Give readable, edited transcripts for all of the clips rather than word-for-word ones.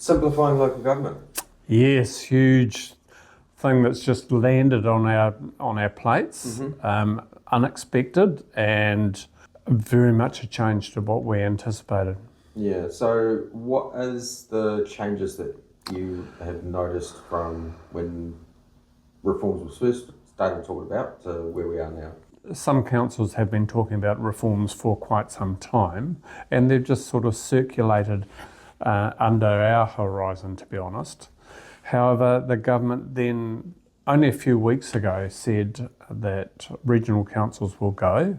Simplifying local government. Yes, huge thing that's just landed on our plates, unexpected and very much a change to what we anticipated. Yeah, so what is the changes that you have noticed from when reforms was first started talking about to where we are now? Some councils have been talking about reforms for quite some time, and they've just sort of circulated under our horizon, to be honest. However, the government then, only a few weeks ago, said that regional councils will go,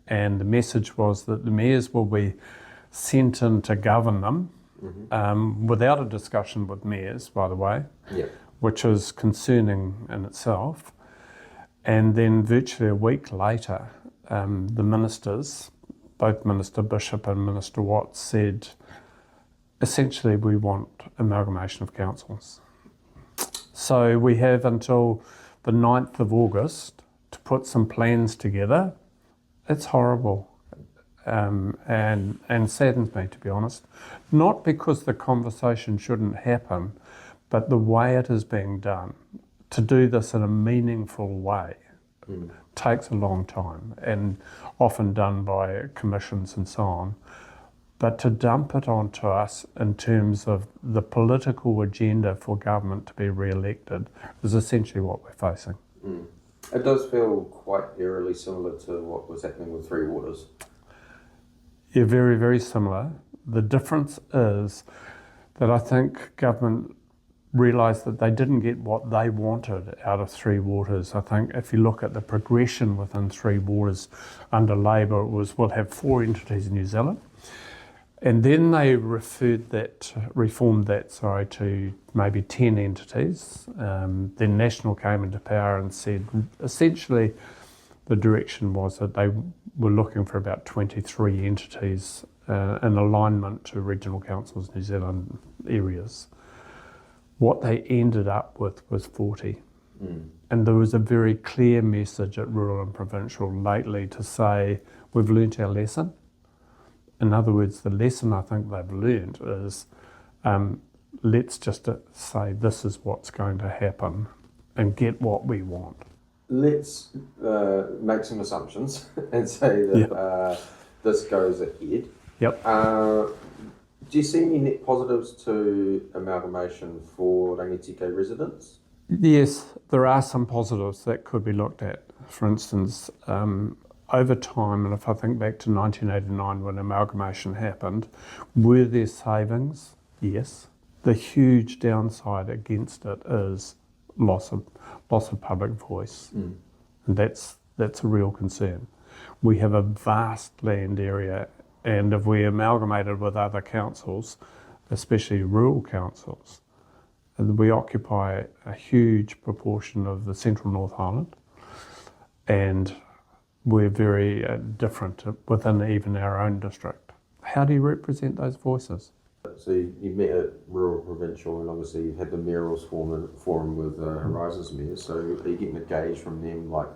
and the message was that the mayors will be sent in to govern them, without a discussion with mayors, by the way, which is concerning in itself. And then virtually a week later, the ministers, both Minister Bishop and Minister Watts, said, essentially, we want amalgamation of councils. So we have until the 9th of August to put some plans together. It's horrible and saddens me, to be honest. Not because the conversation shouldn't happen, but the way it is being done. To do this in a meaningful way takes a long time and often done by commissions and so on. But to dump it onto us in terms of the political agenda for government to be re-elected is essentially what we're facing. It does feel quite eerily similar to what was happening with Three Waters. Yeah, very, very similar. The difference is that I think government realised that they didn't get what they wanted out of Three Waters. I think if you look at the progression within Three Waters under Labour, it was we'll have 4 entities in New Zealand. And then they reformed that to maybe 10 entities. Then National came into power and said, essentially, the direction was that they were looking for about 23 entities in alignment to regional councils, New Zealand areas. What they ended up with was 40. And there was a very clear message at rural and provincial lately to say, we've learnt our lesson. In other words, the lesson I think they've learned is let's just say this is what's going to happen and get what we want. Let's make some assumptions and say that this goes ahead. Do you see any net positives to amalgamation for Rangitīkei residents? Yes, there are some positives that could be looked at. For instance, over time, and if I think back to 1989 when amalgamation happened, were there savings? Yes. The huge downside against it is loss of public voice, and that's a real concern. We have a vast land area, and if we amalgamated with other councils, especially rural councils, we occupy a huge proportion of the central North Island, and we're very different within even our own district. How do you represent those voices? So you met at Rural Provincial, and obviously you've had the mayorals forum with Horizons Mayor, so are you getting a gauge from them, like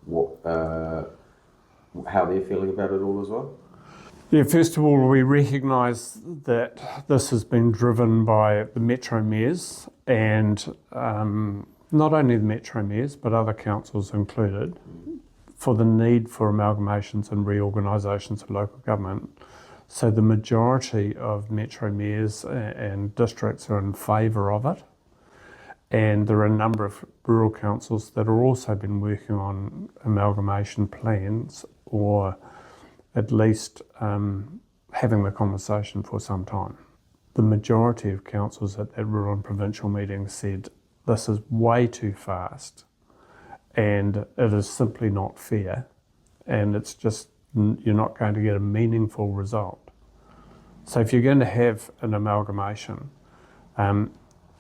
what, how they're feeling about it all as well? Yeah, first of all, we recognise that this has been driven by the Metro Mayors, and not only the Metro Mayors, but other councils included, for the need for amalgamations and reorganisations of local government. So the majority of Metro Mayors and districts are in favour of it. And there are a number of rural councils that have also been working on amalgamation plans, or at least having the conversation for some time. The majority of councils at that rural and provincial meeting said, this is way too fast, and it is simply not fair, and it's just, you're not going to get a meaningful result. So if you're going to have an amalgamation,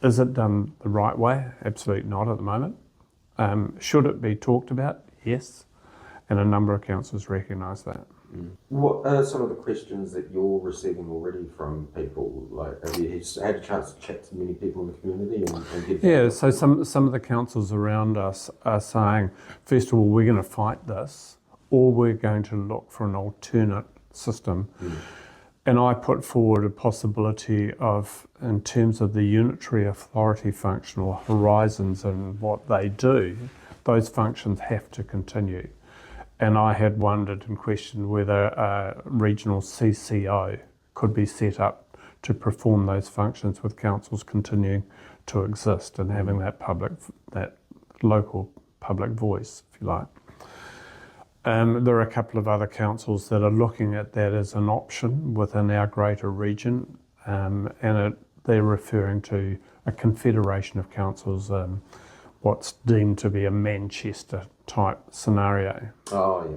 is it done the right way? Absolutely not at the moment. Should it be talked about? Yes, and a number of councils recognise that. What are some of the questions that you're receiving already from people? Like, have you had a chance to chat to many people in the community and get? Yeah, so some of the councils around us are saying, first of all, we're going to fight this, or we're going to look for an alternate system. And I put forward a possibility of, in terms of the unitary authority function or horizons and what they do, those functions have to continue. And I had wondered and questioned whether a regional CCO could be set up to perform those functions with councils continuing to exist and having that local public voice, if you like. There are a couple of other councils that are looking at that as an option within our greater region, they're referring to a confederation of councils, what's deemed to be a Manchester type scenario. Oh, yeah.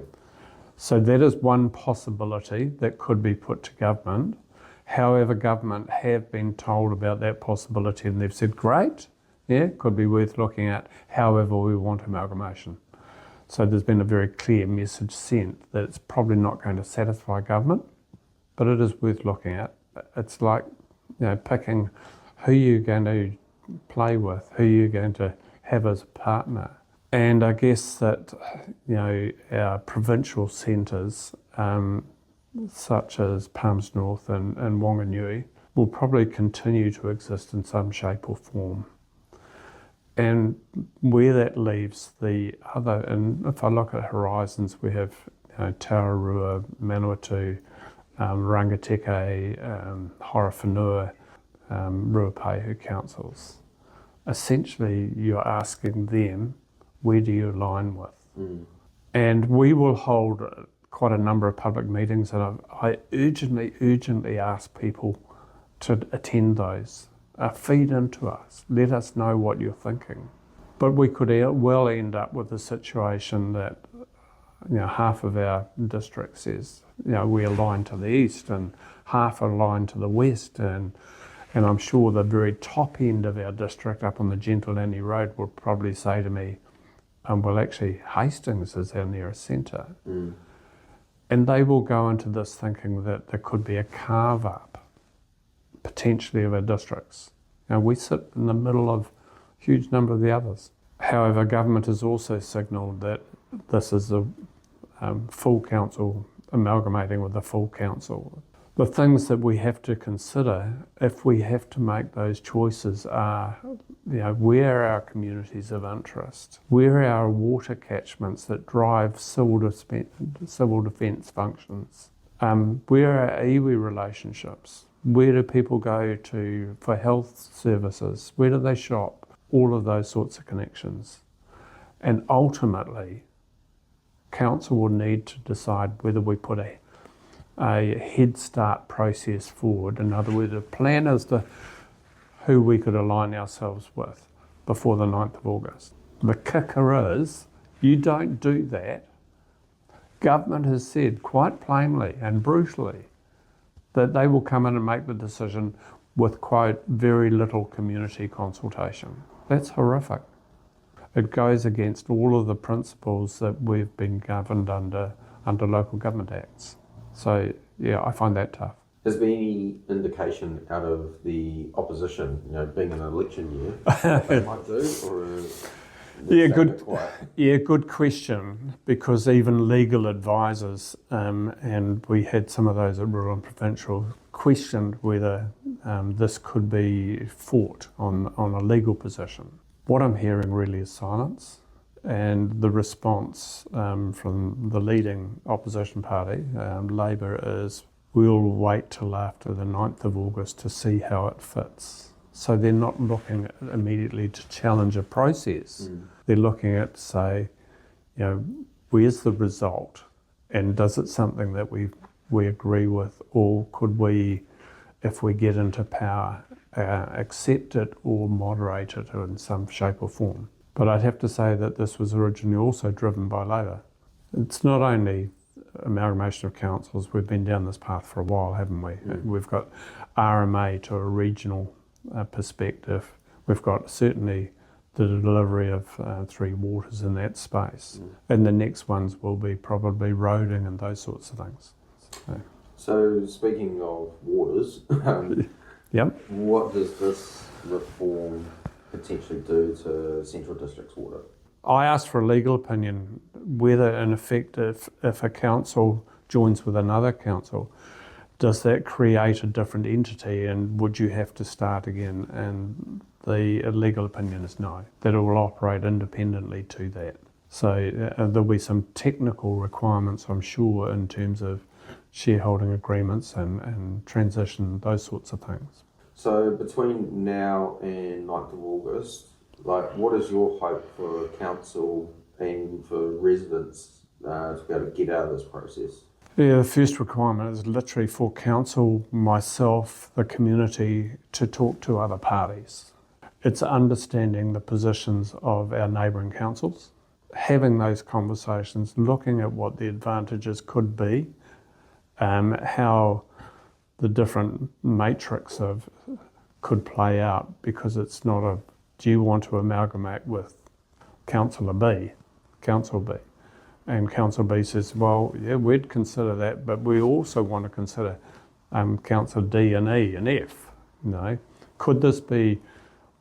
So that is one possibility that could be put to government. However, government have been told about that possibility and they've said, great, yeah, could be worth looking at. However, we want amalgamation. So there's been a very clear message sent that it's probably not going to satisfy government, but it is worth looking at. It's like, picking who you're going to play with, who you're going to have as a partner. And I guess that, our provincial centres, such as Palms North and Wanganui, will probably continue to exist in some shape or form. And where that leaves the other, and if I look at horizons, we have Taurua, Manawatu, Rangitīkei, Horowhenua, Ruapehu councils. Essentially, you're asking them, where do you align with? Mm. And we will hold quite a number of public meetings, and I urgently ask people to attend those. Feed into us. Let us know what you're thinking. But we could well end up with a situation that half of our district says we align to the east and half align to the west, and I'm sure the very top end of our district up on the Gentilani Road will probably say to me, well, actually Hastings is our nearest centre. Mm. And they will go into this thinking that there could be a carve up potentially of our districts. We sit in the middle of a huge number of the others. However, government has also signalled that this is a full council amalgamating with a full council. The things that we have to consider if we have to make those choices are, where are our communities of interest? Where are our water catchments that drive civil defence functions? Where are our iwi relationships? Where do people go to for health services? Where do they shop? All of those sorts of connections. And ultimately, council will need to decide whether we put a head start process forward. In other words, a plan as to who we could align ourselves with before the 9th of August. The kicker is, you don't do that. Government has said quite plainly and brutally that they will come in and make the decision with, quote, very little community consultation. That's horrific. It goes against all of the principles that we've been governed under local government acts. So, I find that tough. Has there been any indication out of the opposition, being an election year, what they might do, or good question, because even legal advisors, and we had some of those at rural and provincial, questioned whether this could be fought on a legal position. What I'm hearing really is silence, and the response from the leading opposition party, Labour, is we'll wait till after the 9th of August to see how it fits. So they're not looking immediately to challenge a process. Mm. They're looking at, say, where's the result, and does it something that we agree with, or could we, if we get into power, accept it or moderate it in some shape or form. But I'd have to say that this was originally also driven by Labour. It's not only amalgamation of councils, we've been down this path for a while, haven't we? Mm. We've got RMA to a regional perspective. We've got certainly the delivery of Three Waters in that space. Mm. And the next ones will be probably roading and those sorts of things. So speaking of waters, yep. What does this reform potentially do to Central District's water? I asked for a legal opinion whether, in effect, if a council joins with another council, does that create a different entity, and would you have to start again? And the legal opinion is no, that it will operate independently to that. So there'll be some technical requirements, I'm sure, in terms of shareholding agreements and transition, those sorts of things. So between now and 9th of August, like, what is your hope for council and for residents to be able to get out of this process? Yeah, the first requirement is literally for council, myself, the community, to talk to other parties. It's understanding the positions of our neighbouring councils, having those conversations, looking at what the advantages could be, how the different matrix of could play out, because it's not a, do you want to amalgamate with Councillor B, Council B? And Council B says, well, yeah, we'd consider that, but we also want to consider Council D and E and F. You know, could this be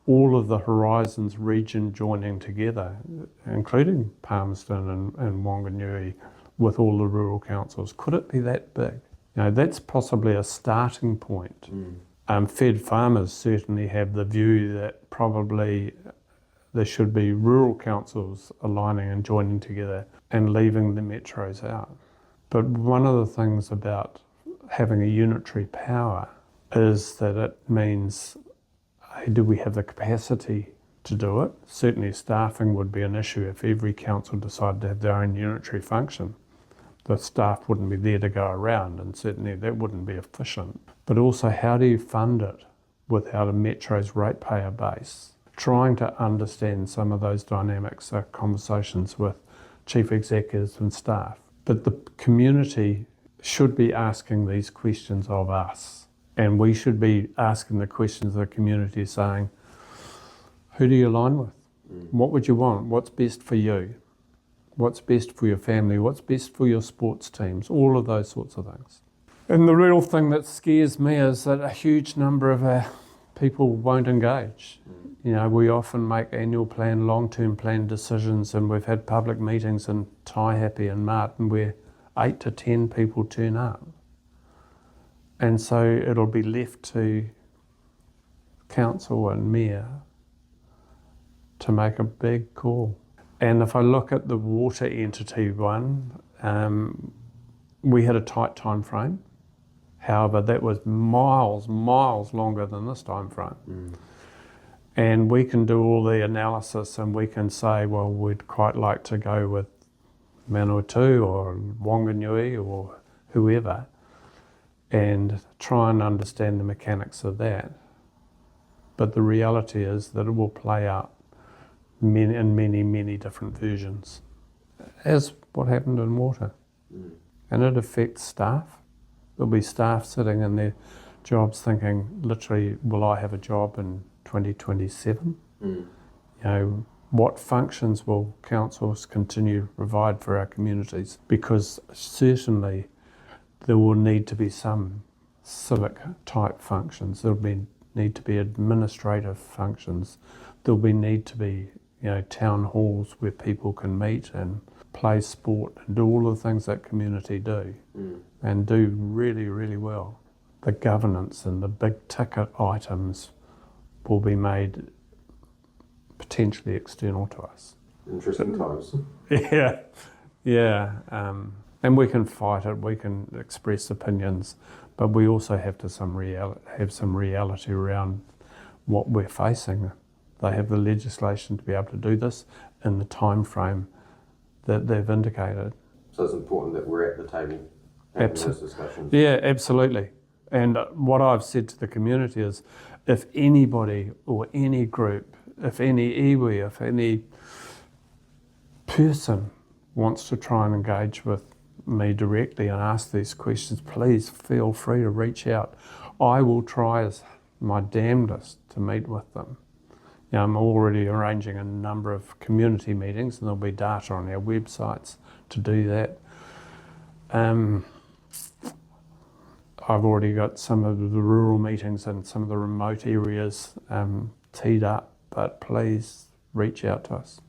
all of the Horizons region joining together, including Palmerston and Wanganui, with all the rural councils? Could it be that big? You know, that's possibly a starting point. Fed farmers certainly have the view that probably there should be rural councils aligning and joining together and leaving the metros out. But one of the things about having a unitary power is that it means, do we have the capacity to do it? Certainly staffing would be an issue if every council decided to have their own unitary function. The staff wouldn't be there to go around, and certainly that wouldn't be efficient. But also, how do you fund it without a metro's ratepayer base? Trying to understand some of those dynamics are conversations with chief executives and staff. But the community should be asking these questions of us. And we should be asking the questions of the community, saying, who do you align with? What would you want? What's best for you? What's best for your family? What's best for your sports teams? All of those sorts of things. And the real thing that scares me is that a huge number of our people won't engage. You know, we often make annual plan, long-term plan decisions, and we've had public meetings in Taihape and Martin where 8 to 10 people turn up. And so it'll be left to council and mayor to make a big call. And if I look at the water entity one, we had a tight time frame. However, that was miles longer than this time frame. And we can do all the analysis and we can say, well, we'd quite like to go with Manawatu or Wanganui or whoever, and try and understand the mechanics of that. But the reality is that it will play out in many different versions, as what happened in water. And it affects staff. There'll be staff sitting in their jobs thinking, literally, will I have a job in 2027? You know, what functions will councils continue to provide for our communities? Because certainly there will need to be some civic type functions. There'll need to be administrative functions. There'll need to be, you know, town halls where people can meet and play sport and do all the things that community do and do really well. The governance and the big ticket items will be made potentially external to us. Interesting times. Yeah. And we can fight it, we can express opinions, but we also have to have some reality around what we're facing. They have the legislation to be able to do this in the time frame that they've indicated. So it's important that we're at the table having those discussions. Yeah, absolutely. And what I've said to the community is, if anybody or any group, if any iwi, if any person wants to try and engage with me directly and ask these questions, please feel free to reach out. I will try as my damnedest to meet with them. You know, I'm already arranging a number of community meetings, and there'll be data on our websites to do that. I've already got some of the rural meetings and some of the remote areas teed up, but please reach out to us.